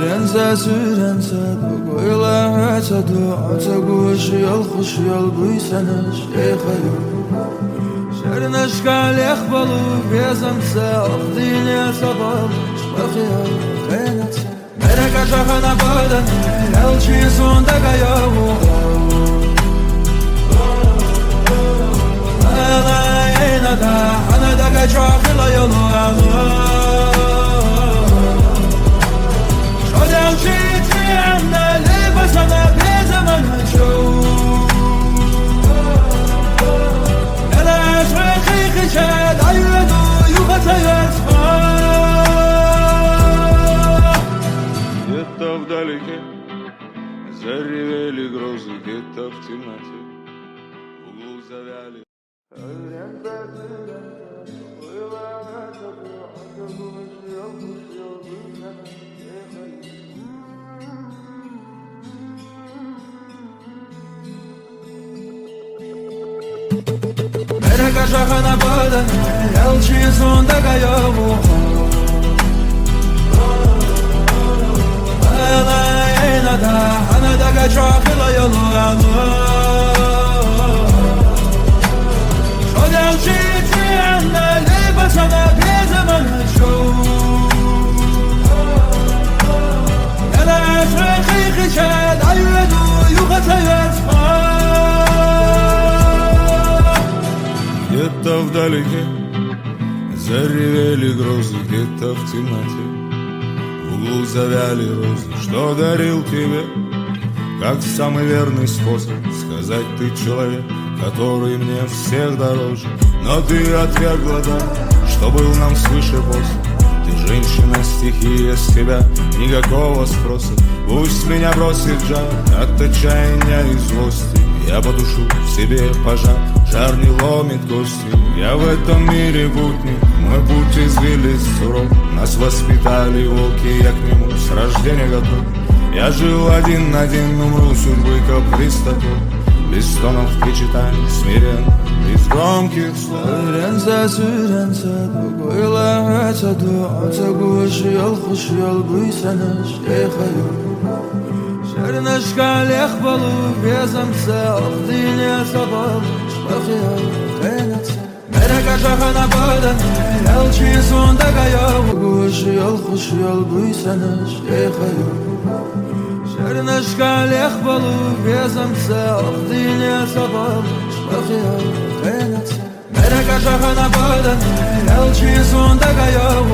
Sürense Koyla açadı Ata kuşuyal kuşuyal Buysana şeyhayu Şerneşka lehbalı Bezamsa Akdine sabah Bakıyor kaynatsa Mereka şahana badan Elçi sonda gayavu Ana yenada Ana da kaçakla yolu Где-то вдалеке заревели грозы, где-то в темноте в углу завяли. Mereka şahana badan Elçi sonda gayavu Ana yenada Ana da kaçakla yolu Şod elçi tiyanda Lebasana bir zaman çoğu Yala esreki kıçad Ayyadu yugatayat Где-то вдалеке заревели грозы, где-то в темноте в углу завяли розы, что дарил тебе, как самый верный способ сказать: ты человек, который мне всех дороже. Но ты отвергла дар, что был нам свыше после. Ты женщина, стихия, с тебя никакого спроса. Пусть меня бросит жар от отчаяния и злости, я потушу в себе пожар, жар не ломит кости. Я в этом мире путник, мой путь извилист суров. Нас воспитали волки, я к нему с рождения готов. Я жил один на один, умру судьбы каприз такой. Без стонов причитаний, смиренно, без громких слов. Sürense Koyla açadı Ata kuşuyal kuşuyal Buysana şeyhayu Şerneşka lehbalı Bezamsa Akdine sabah Bakıyor kaynatsa Mereka şahana badan Elçi sonda gayavu Kuşuyal kuşuyal Buysana şeyhayu Şerneşka lehbalı Bezamsa Akdine sabah Bakıyor kaynatsa Mereka şahana badan Elçi sonda gayavu